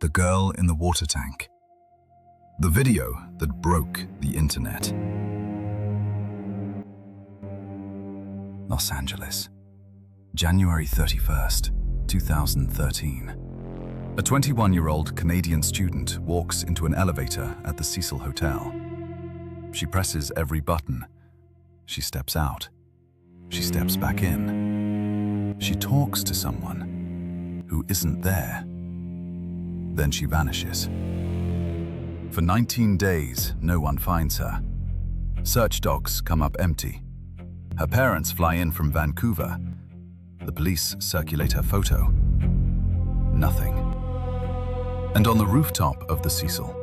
The girl in the water tank. The video that broke the internet. Los Angeles, January 31st, 2013. A 21-year-old Canadian student walks into an elevator at the Cecil Hotel. She presses every button. She steps out. She steps back in. She talks to someone who isn't there. Then she vanishes. For 19 days, no one finds her. Search dogs come up empty. Her parents fly in from Vancouver. The police circulate her photo. Nothing. And on the rooftop of the Cecil,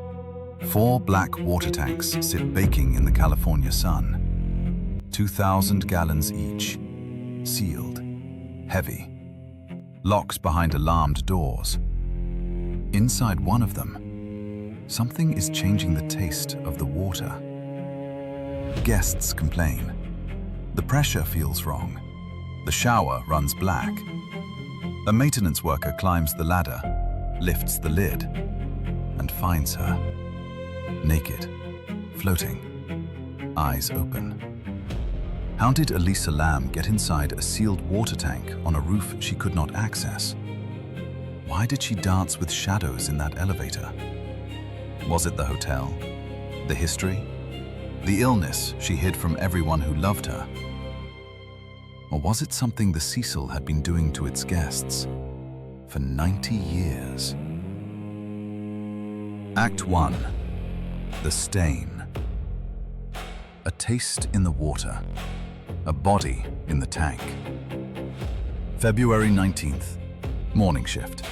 4 black water tanks sit baking in the California sun. 2,000 gallons each. Sealed. Heavy. Locks behind alarmed doors. Inside one of them, something is changing the taste of the water. Guests complain. The pressure feels wrong. The shower runs black. A maintenance worker climbs the ladder, lifts the lid, and finds her. Naked, floating, eyes open. How did Elisa Lam get inside a sealed water tank on a roof she could not access? Why did she dance with shadows in that elevator? Was it the hotel? The history? The illness she hid from everyone who loved her? Or was it something the Cecil had been doing to its guests for 90 years? Act 1. The Stain. A taste in the water. A body in the tank. February 19th. Morning shift.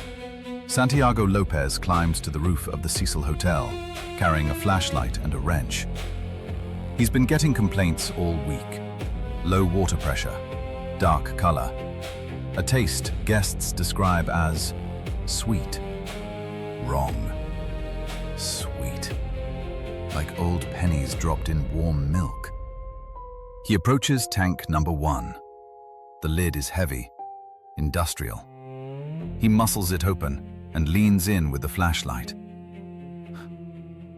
Santiago Lopez climbs to the roof of the Cecil Hotel, carrying a flashlight and a wrench. He's been getting complaints all week. Low water pressure, dark color, a taste guests describe as sweet. Wrong. Sweet. Like old pennies dropped in warm milk. He approaches tank number 1. The lid is heavy, industrial. He muscles it open and leans in with the flashlight.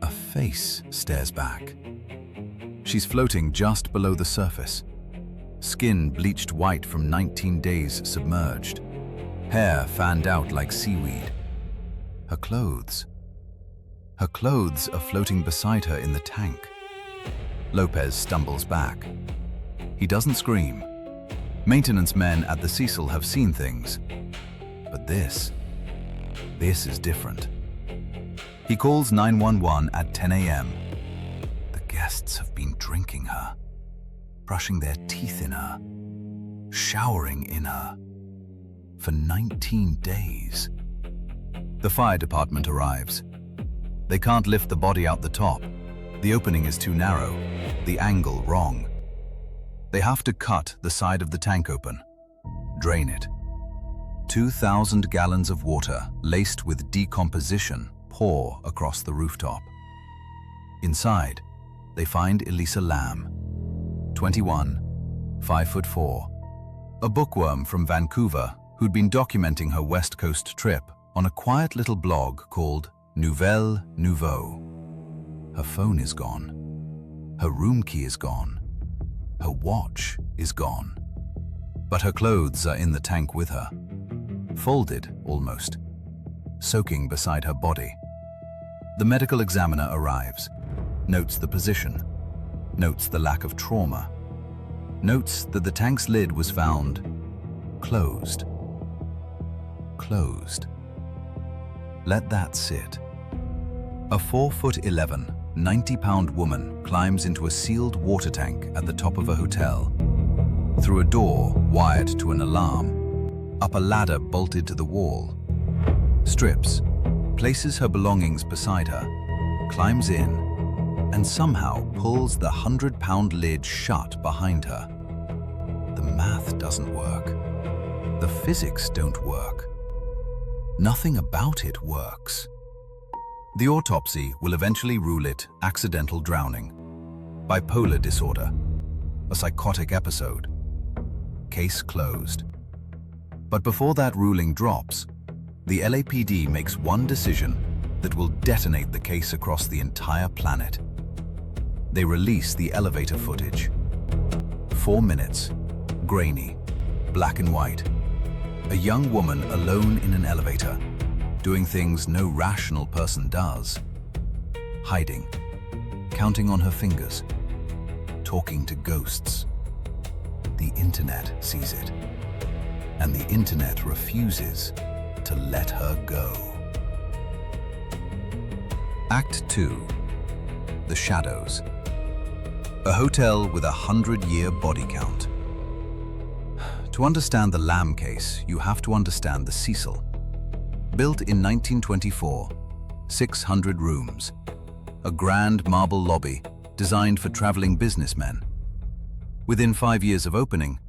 A face stares back. She's floating just below the surface. Skin bleached white from 19 days submerged. Hair fanned out like seaweed. Her clothes. Her clothes are floating beside her in the tank. Lopez stumbles back. He doesn't scream. Maintenance men at the Cecil have seen things. But this is different. He calls 911 at 10 a.m. The guests have been drinking her, brushing their teeth in her, showering in her, for 19 days. The fire department arrives. They can't lift the body out the top. The opening is too narrow, the angle wrong. They have to cut the side of the tank open, drain it. 2,000 gallons of water, laced with decomposition, pour across the rooftop. Inside, they find Elisa Lam, 21, 5'4", a bookworm from Vancouver who'd been documenting her West Coast trip on a quiet little blog called Nouvelle Nouveau. Her phone is gone. Her room key is gone. Her watch is gone. But her clothes are in the tank with her. Folded, almost, soaking beside her body. The medical examiner arrives, notes the position, notes the lack of trauma, notes that the tank's lid was found closed. Closed. Let that sit. A 4'11", 90-pound woman climbs into a sealed water tank at the top of a hotel, through a door wired to an alarm, up a ladder bolted to the wall, strips, places her belongings beside her, climbs in, and somehow pulls the 100-pound lid shut behind her. The math doesn't work. The physics don't work. Nothing about it works. The autopsy will eventually rule it accidental drowning, bipolar disorder, a psychotic episode. Case closed. But before that ruling drops, the LAPD makes one decision that will detonate the case across the entire planet. They release the elevator footage. 4 minutes, grainy, black and white. A young woman alone in an elevator, doing things no rational person does. Hiding, counting on her fingers, talking to ghosts. The internet sees it, and the internet refuses to let her go. Act 2. The Shadows. A hotel with a 100-year body count. To understand the Lam case, you have to understand the Cecil. Built in 1924, 600 rooms. A grand marble lobby designed for traveling businessmen. Within 5 years of opening,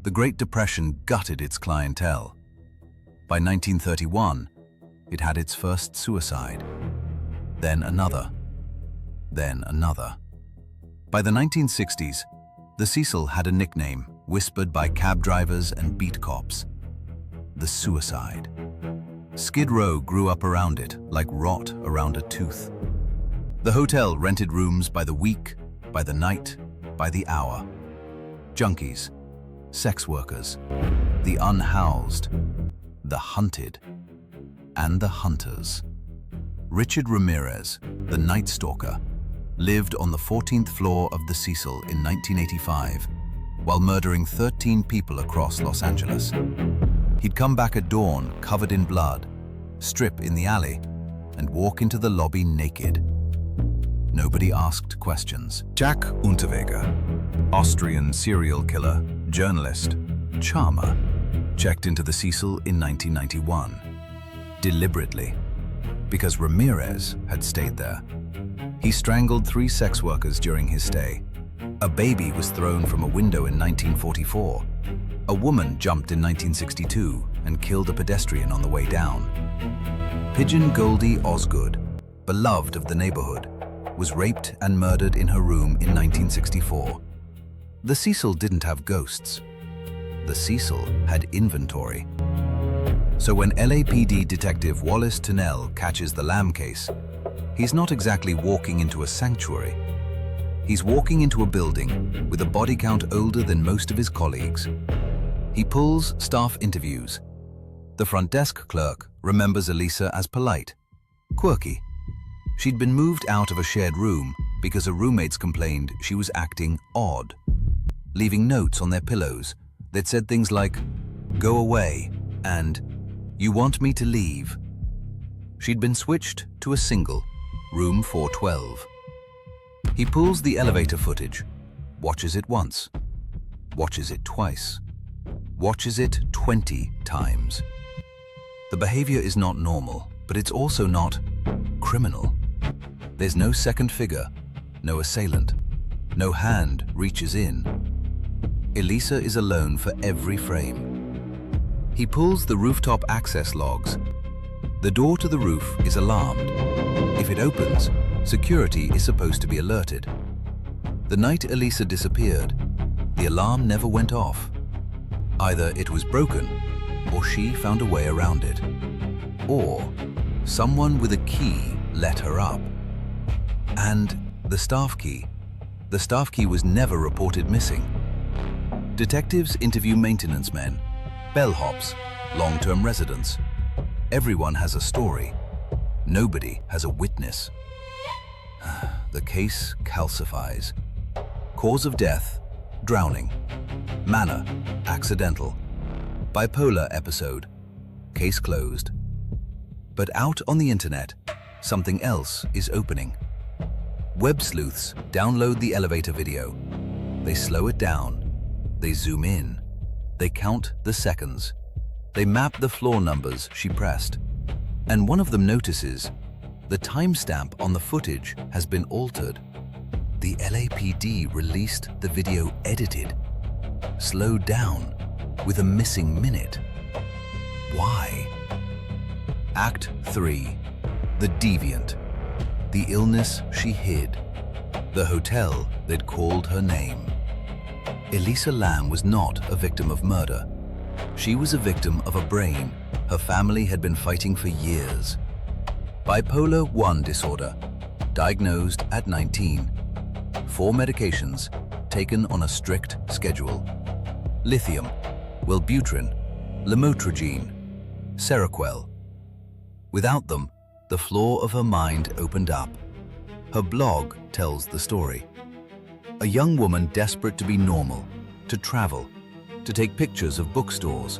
the Great Depression gutted its clientele. By 1931, it had its first suicide. Then another. Then another. By the 1960s, the Cecil had a nickname whispered by cab drivers and beat cops: the Suicide. Skid Row grew up around it like rot around a tooth. The hotel rented rooms by the week, by the night, by the hour. Junkies, sex workers, the unhoused, the hunted, and the hunters. Richard Ramirez, the Night Stalker, lived on the 14th floor of the Cecil in 1985 while murdering 13 people across Los Angeles. He'd come back at dawn covered in blood, strip in the alley, and walk into the lobby naked. Nobody asked questions. Jack Unterweger, Austrian serial killer, journalist, charmer, checked into the Cecil in 1991. Deliberately, because Ramirez had stayed there. He strangled 3 sex workers during his stay. A baby was thrown from a window in 1944. A woman jumped in 1962 and killed a pedestrian on the way down. Pigeon Goldie Osgood, beloved of the neighborhood, was raped and murdered in her room in 1964. The Cecil didn't have ghosts. The Cecil had inventory. So when LAPD detective Wallace Tunnell catches the Lam case, he's not exactly walking into a sanctuary. He's walking into a building with a body count older than most of his colleagues. He pulls staff interviews. The front desk clerk remembers Elisa as polite, quirky. She'd been moved out of a shared room because her roommates complained she was acting odd, leaving notes on their pillows that said things like, "Go away," and "You want me to leave?" She'd been switched to a single, room 412. He pulls the elevator footage, watches it once, watches it twice, watches it 20 times. The behavior is not normal, but it's also not criminal. There's no second figure, no assailant, no hand reaches in. Elisa is alone for every frame. He pulls the rooftop access logs. The door to the roof is alarmed. If it opens, security is supposed to be alerted. The night Elisa disappeared, the alarm never went off. Either it was broken, or she found a way around it. Or someone with a key let her up. And the staff key. The staff key was never reported missing. Detectives interview maintenance men, bellhops, long-term residents. Everyone has a story. Nobody has a witness. The case calcifies. Cause of death, drowning. Manner, accidental. Bipolar episode, case closed. But out on the internet, something else is opening. Web sleuths download the elevator video. They slow it down. They zoom in. They count the seconds. They map the floor numbers she pressed. And one of them notices the timestamp on the footage has been altered. The LAPD released the video edited, slowed down, with a missing minute. Why? Act 3. The Deviant. The illness she hid. The hotel that called her name. Elisa Lam was not a victim of murder. She was a victim of a brain, Her family had been fighting for years. Bipolar I disorder, diagnosed at 19. 4 medications taken on a strict schedule. Lithium, Wellbutrin, lamotrigine, Seroquel. Without them, the floor of her mind opened up. Her blog tells the story. A young woman desperate to be normal, to travel, to take pictures of bookstores,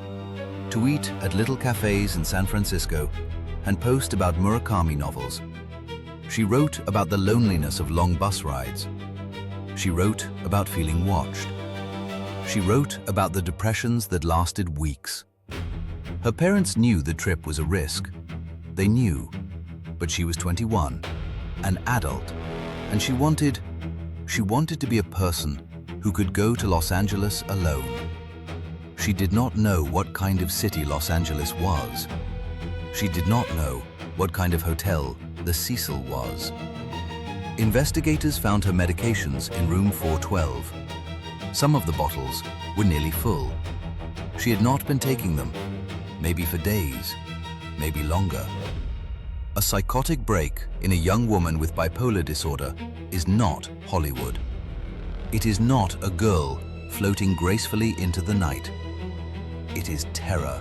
to eat at little cafes in San Francisco and post about Murakami novels. She wrote about the loneliness of long bus rides. She wrote about feeling watched. She wrote about the depressions that lasted weeks. Her parents knew the trip was a risk. They knew, but she was 21, an adult, and she wanted to be a person who could go to Los Angeles alone. She did not know what kind of city Los Angeles was. She did not know what kind of hotel the Cecil was. Investigators found her medications in room 412. Some of the bottles were nearly full. She had not been taking them, maybe for days, maybe longer. A psychotic break in a young woman with bipolar disorder is not Hollywood. It is not a girl floating gracefully into the night. It is terror.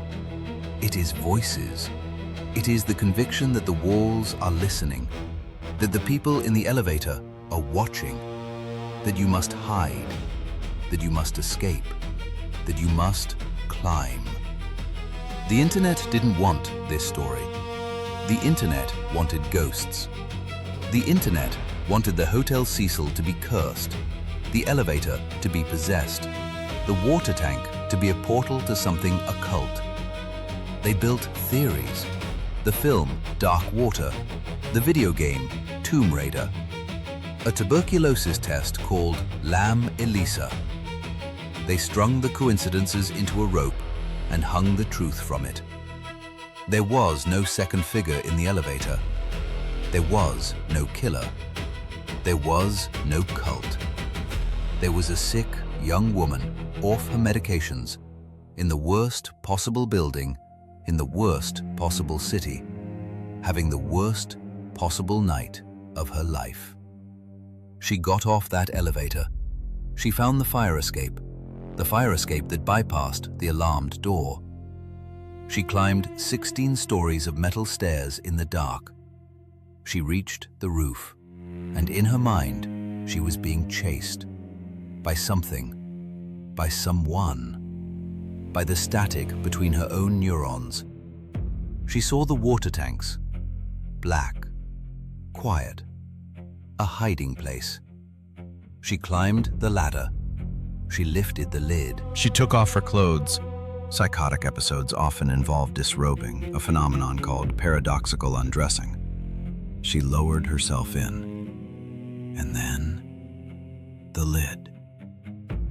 It is voices. It is the conviction that the walls are listening, that the people in the elevator are watching, that you must hide, that you must escape, that you must climb. The internet didn't want this story. The internet wanted ghosts. The internet wanted the Hotel Cecil to be cursed, the elevator to be possessed, the water tank to be a portal to something occult. They built theories. The film Dark Water, the video game Tomb Raider, a tuberculosis test called Lam Elisa. They strung the coincidences into a rope and hung the truth from it. There was no second figure in the elevator. There was no killer. There was no cult. There was a sick young woman off her medications in the worst possible building in the worst possible city, having the worst possible night of her life. She got off that elevator. She found the fire escape that bypassed the alarmed door. She climbed 16 stories of metal stairs in the dark. She reached the roof, and in her mind, she was being chased by something, by someone, by the static between her own neurons. She saw the water tanks, black, quiet, a hiding place. She climbed the ladder. She lifted the lid. She took off her clothes. Psychotic episodes often involve disrobing, a phenomenon called paradoxical undressing. She lowered herself in. And then, the lid.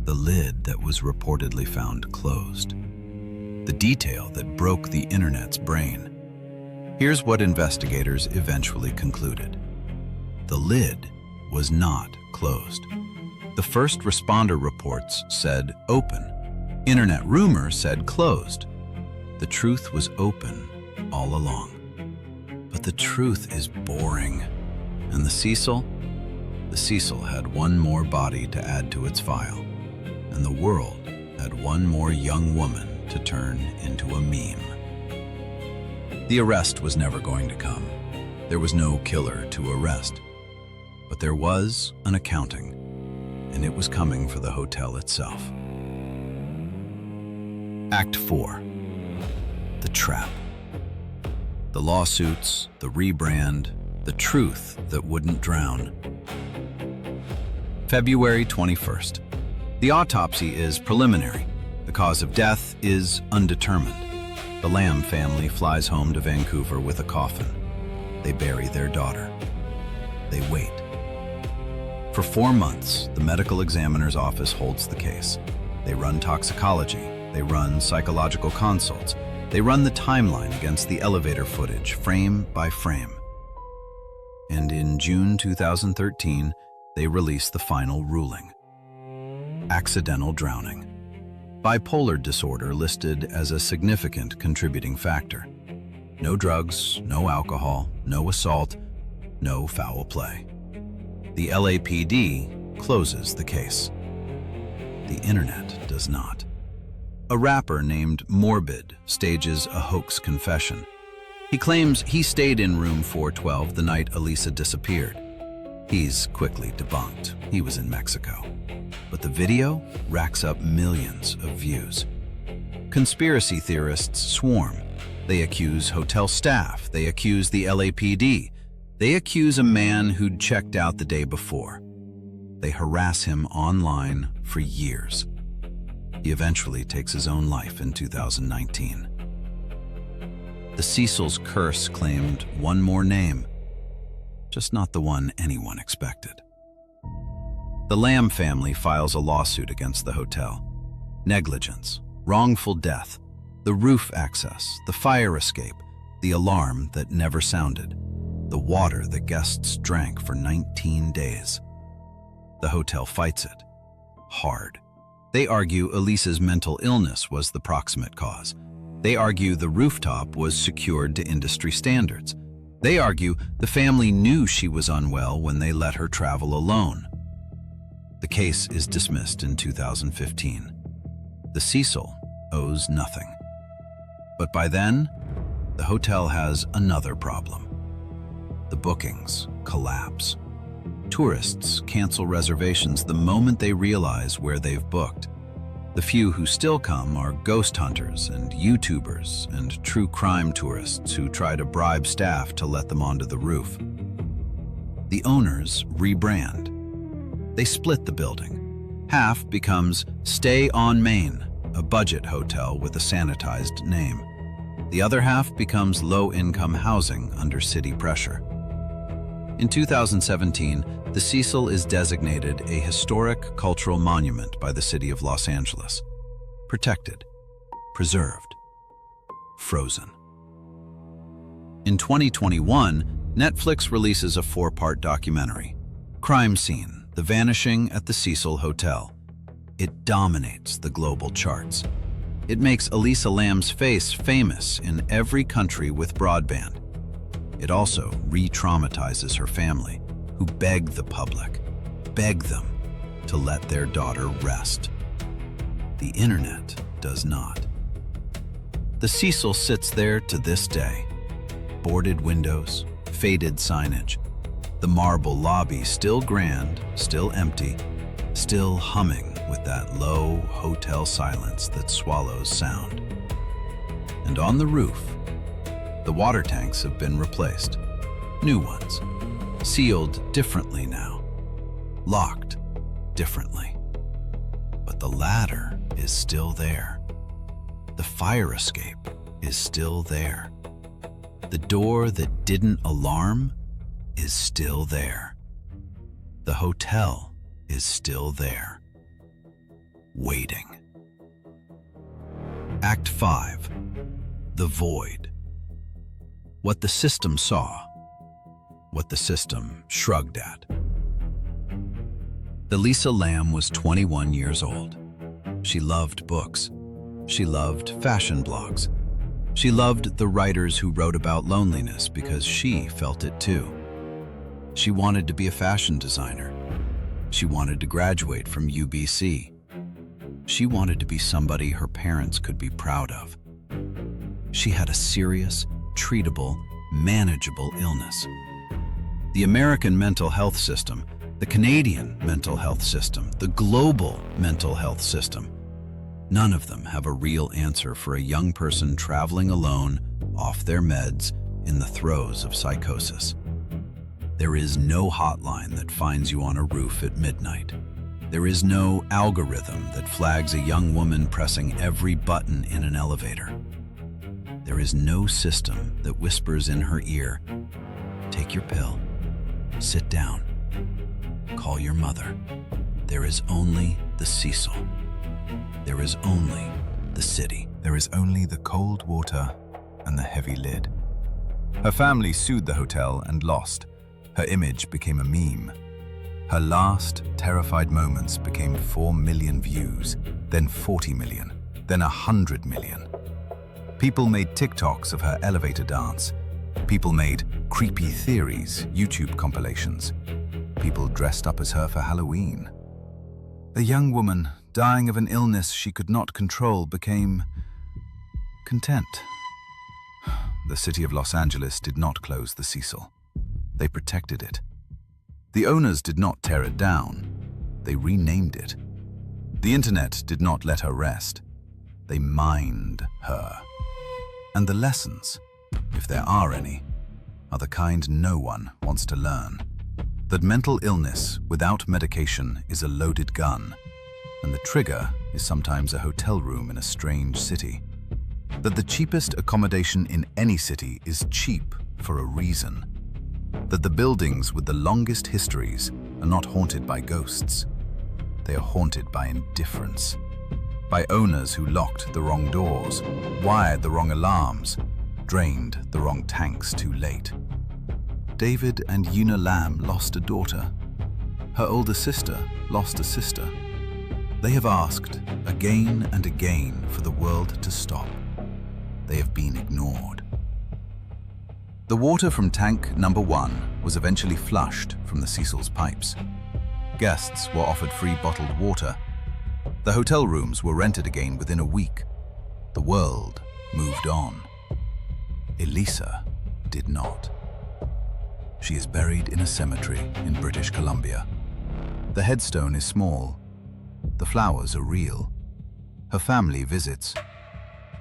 The lid that was reportedly found closed. The detail that broke the internet's brain. Here's what investigators eventually concluded. The lid was not closed. The first responder reports said open. Internet rumors said closed. The truth was open all along. But the truth is boring. And the Cecil? The Cecil had one more body to add to its file. And the world had one more young woman to turn into a meme. The arrest was never going to come. There was no killer to arrest. But there was an accounting, and it was coming for the hotel itself. Act 4. The trap. The lawsuits, the rebrand, the truth that wouldn't drown. February 21st. The autopsy is preliminary. The cause of death is undetermined. The Lam family flies home to Vancouver with a coffin. They bury their daughter. They wait. For 4 months, the medical examiner's office holds the case. They run toxicology. They run psychological consults. They run the timeline against the elevator footage, frame by frame. And in June 2013, they release the final ruling. Accidental drowning. Bipolar disorder listed as a significant contributing factor. No drugs, no alcohol, no assault, no foul play. The LAPD closes the case. The internet does not. A rapper named Morbid stages a hoax confession. He claims he stayed in room 412 the night Elisa disappeared. He's quickly debunked. He was in Mexico. But the video racks up millions of views. Conspiracy theorists swarm. They accuse hotel staff. They accuse the LAPD. They accuse a man who'd checked out the day before. They harass him online for years. He eventually takes his own life in 2019. The Cecil's curse claimed one more name, just not the one anyone expected. The Lam family files a lawsuit against the hotel. Negligence, wrongful death, the roof access, the fire escape, the alarm that never sounded, the water the guests drank for 19 days. The hotel fights it, hard. They argue Elisa's mental illness was the proximate cause. They argue the rooftop was secured to industry standards. They argue the family knew she was unwell when they let her travel alone. The case is dismissed in 2015. The Cecil owes nothing. But by then, the hotel has another problem. The bookings collapse. Tourists cancel reservations the moment they realize where they've booked. The few who still come are ghost hunters and YouTubers and true crime tourists who try to bribe staff to let them onto the roof. The owners rebrand. They split the building. Half becomes Stay on Main, a budget hotel with a sanitized name. The other half becomes low-income housing under city pressure. In 2017, the Cecil is designated a historic cultural monument by the city of Los Angeles. Protected, preserved, frozen. In 2021, Netflix releases a 4-part documentary, Crime Scene: The Vanishing at the Cecil Hotel. It dominates the global charts. It makes Elisa Lam's face famous in every country with broadband. It also re-traumatizes her family, who beg the public, beg them to let their daughter rest. The internet does not. The Cecil sits there to this day. Boarded windows, faded signage. The marble lobby still grand, still empty, still humming with that low hotel silence that swallows sound. And on the roof, the water tanks have been replaced. New ones, sealed differently now, locked differently. But the ladder is still there. The fire escape is still there. The door that didn't alarm is still there. The hotel is still there, waiting. Act 5, The Void. What the system saw, what the system shrugged at. Elisa Lam was 21 years old. She loved books. She loved fashion blogs. She loved the writers who wrote about loneliness because she felt it too. She wanted to be a fashion designer. She wanted to graduate from UBC. She wanted to be somebody her parents could be proud of. She had a serious, treatable, manageable illness. The American mental health system, the Canadian mental health system, the global mental health system, none of them have a real answer for a young person traveling alone, off their meds, in the throes of psychosis. There is no hotline that finds you on a roof at midnight. There is no algorithm that flags a young woman pressing every button in an elevator. There is no system that whispers in her ear, "Take your pill, sit down, call your mother." There is only the Cecil. There is only the city. There is only the cold water and the heavy lid. Her family sued the hotel and lost. Her image became a meme. Her last terrified moments became 4 million views, then 40 million. then 100 million. People made TikToks of her elevator dance. People made creepy theories, YouTube compilations. People dressed up as her for Halloween. The young woman, dying of an illness she could not control, became content. The city of Los Angeles did not close the Cecil. They protected it. The owners did not tear it down. They renamed it. The internet did not let her rest. They mined her. And the lessons, if there are any, are the kind no one wants to learn. That mental illness without medication is a loaded gun, and the trigger is sometimes a hotel room in a strange city. That the cheapest accommodation in any city is cheap for a reason. That the buildings with the longest histories are not haunted by ghosts. They are haunted by indifference. By owners who locked the wrong doors, wired the wrong alarms, drained the wrong tanks too late. David and Elisa Lam lost a daughter. Her older sister lost a sister. They have asked again and again for the world to stop. They have been ignored. The water from tank number 1 was eventually flushed from the Cecil's pipes. Guests were offered free bottled water. The hotel rooms were rented again within a week. The world moved on. Elisa did not. She is buried in a cemetery in British Columbia. The headstone is small. The flowers are real. Her family visits.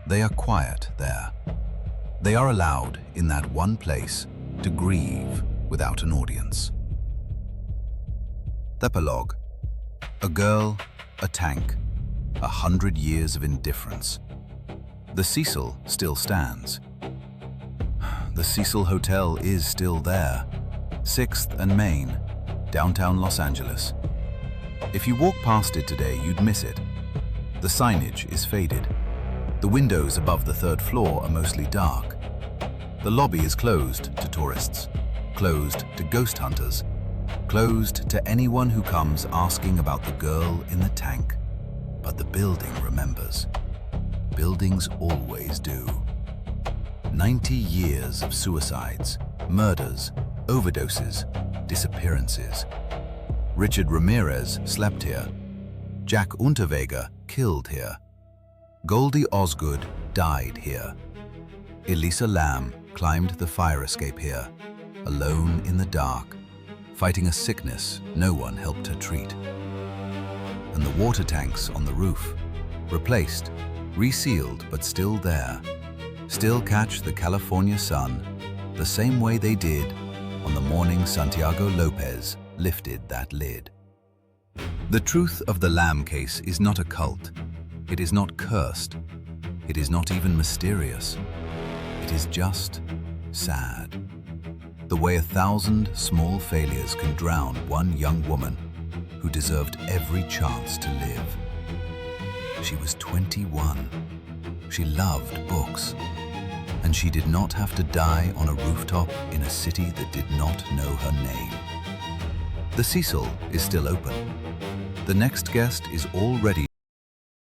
They are quiet there. They are allowed in that one place to grieve without an audience. Epilogue. A girl, a tank, 100 years of indifference. The Cecil still stands. The Cecil Hotel is still there, 6th and Main, downtown Los Angeles. If you walk past it today, you'd miss it. The signage is faded. The windows above the 3rd floor are mostly dark. The lobby is closed to tourists, closed to ghost hunters, closed to anyone who comes asking about the girl in the tank. But the building remembers. Buildings always do. 90 years of suicides, murders, overdoses, disappearances. Richard Ramirez slept here. Jack Unterweger killed here. Goldie Osgood died here. Elisa Lam climbed the fire escape here, alone in the dark, fighting a sickness no one helped her treat. And the water tanks on the roof, replaced, resealed but still there, still catch the California sun the same way they did on the morning Santiago Lopez lifted that lid. The truth of the Lam case is not a cult. It is not cursed. It is not even mysterious. It is just sad. The way 1,000 small failures can drown one young woman who deserved every chance to live. She was 21. She loved books. And she did not have to die on a rooftop in a city that did not know her name. The Cecil is still open. The next guest is already